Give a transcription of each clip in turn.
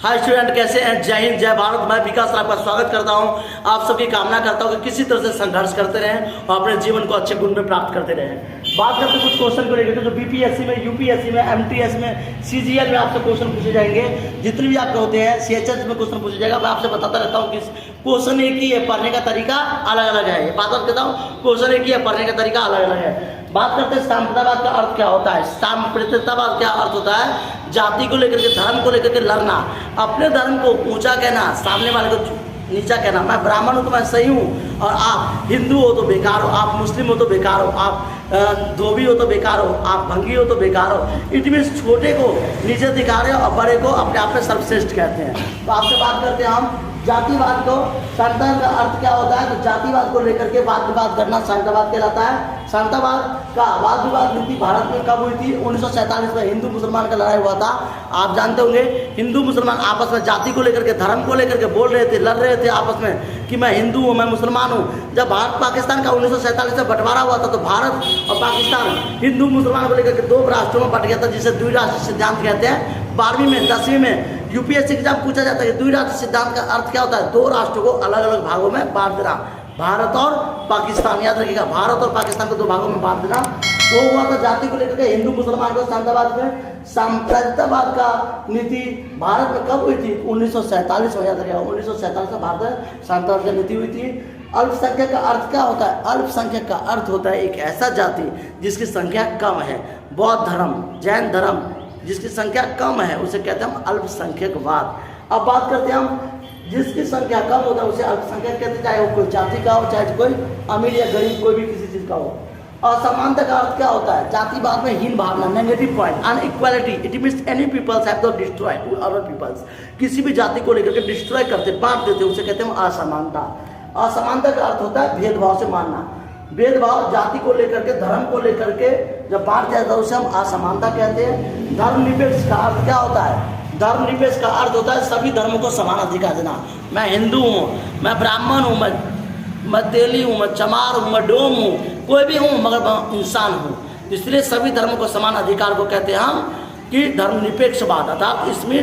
Hi student, कैसे हैं? जय हिंद, जय भारत। मैं विकास आपका स्वागत करता हूं। आप सबकी कामना करता हूं कि किसी तरह से संघर्ष करते रहें और अपने जीवन को अच्छे गुण में प्राप्त करते रहें। बात करते कुछ क्वेश्चन को लेकर जो बीपीएससी में, यूपीएससी में, एमटीएस में, सीजीएल में आपसे क्वेश्चन पूछे जाएंगे। जितने भी आपके होते हैं सीएचएस में क्वेश्चन पूछा जाएगा। मैं आपसे बताता रहता हूँ कि क्वेश्चन एक ही है, पढ़ने का तरीका अलग अलग है। ये बात कहता हूँ, क्वेश्चन एक ही है, पढ़ने का तरीका अलग अलग है। बात करते हैं सांप्रदायवाद का अर्थ क्या होता है। सांप्रदायवाद क्या अर्थ होता है? जाति को लेकर के, धर्म को लेकर के लड़ना, अपने धर्म को ऊंचा कहना, सामने वाले को नीचा कहना। मैं ब्राह्मण हूँ तो मैं सही हूँ और आप हिंदू हो तो बेकार हो, आप मुस्लिम हो तो बेकार हो, आप धोबी हो तो बेकार हो, आप भंगी हो तो बेकार हो। इट मीन्स छोटे को नीचे दिखा रहे हो और बड़े को अपने आप में सर्वश्रेष्ठ कहते हैं। तो आपसे बात करते हैं हम जातिवाद को। सांप्रदायिक का अर्थ क्या होता है? तो जातिवाद को लेकर के वाद विवाद करना सांप्रदायिकवाद कहलाता है। सांप्रदायिकवाद का वाद विवाद नीति भारत में कब हुई थी? 1947 में हिंदू मुसलमान का लड़ाई हुआ था। आप जानते होंगे, हिंदू मुसलमान आपस में जाति को लेकर के, धर्म को लेकर के बोल रहे थे, लड़ रहे थे आपस में कि मैं हिंदू हूँ, मैं मुसलमान हूँ। जब भारत पाकिस्तान का 1947 में बंटवारा हुआ था तो भारत और पाकिस्तान हिंदू मुसलमान को लेकर के दो राष्ट्रों में बट गया था, जिसे द्विराष्ट्र सिद्धांत कहते हैं। 12वीं में, 10वीं में यूपीएससी एग्जाम पूछा जाता है कि द्विराष्ट्र सिद्धांत का अर्थ क्या होता है? दो राष्ट्रों को अलग अलग भागों में बांट देना, भारत और पाकिस्तान। याद रखिएगा, भारत और पाकिस्तान को दो भागों में बांट देना। वो हुआ था जाति को लेकर के हिंदू मुसलमान को। सांप्रदायवाद में, सांप्रदायिकवाद का नीति भारत में कब हुई थी? 1947 में। याद रखिएगा, 1947 में भारत में सांप्रदायिक का नीति हुई थी। अल्पसंख्यक का अर्थ क्या होता है? अल्पसंख्यक का अर्थ होता है एक ऐसा जाति जिसकी संख्या कम है। बौद्ध धर्म, जैन धर्म जिसकी संख्या कम है उसे कहते हैं हम अल्पसंख्यकवाद। अब बात करते हैं हम जिसकी संख्या कम होता है उसे अल्पसंख्यक कहते हैं, चाहे वो कोई जाति का हो, चाहे कोई अमीर या गरीब, कोई भी किसी चीज़ का हो। असमानता का अर्थ क्या होता है? जातिवाद में हीन भावना, negative point, unequality. It means any peoples have to destroy other peoples. किसी भी जाति को लेकर के डिस्ट्रॉय करते, बांट देते, उसे कहते हैं असमानता। असमानता का अर्थ होता है भेदभाव से मानना। भेदभाव जाति को लेकर के, धर्म को लेकर के जब बांट जाता है उसे हम असमानता कहते हैं। धर्मनिरपेक्ष का अर्थ क्या होता है? धर्मनिरपेक्ष का अर्थ होता है सभी धर्मों को समान अधिकार देना। मैं हिंदू हूँ, मैं ब्राह्मण हूँ, मैं तेली हूँ, मैं चमार हूँ, मैं डोम हूँ, कोई भी हूँ, मगर मैं इंसान हूँ। इसलिए सभी धर्मों को समान अधिकार को कहते हैं हम कि धर्मनिरपेक्षवाद। अर्थात इसमें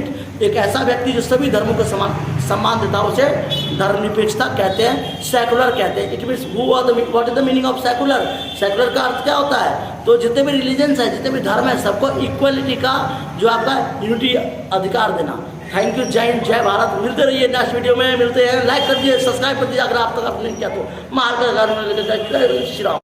एक ऐसा व्यक्ति जो सभी धर्मों को सम्मान देता है उसे धर्मनिरपेक्षता कहते हैं, सेकुलर कहते हैं। It means what is the meaning of secular? Secular का अर्थ क्या होता है? तो जितने भी रिलीजन्स है, जितने भी धर्म है, सबको इक्वलिटी का, जो आपका यूनिटी अधिकार देना। Thank you. जय हिंद, जय भारत। मिलते रहिए, नेक्स्ट वीडियो में मिलते हैं। लाइक कर दीजिए, सब्सक्राइब कर दीजिए अगर आप तक आपने किया तो। मार कर श्री राम।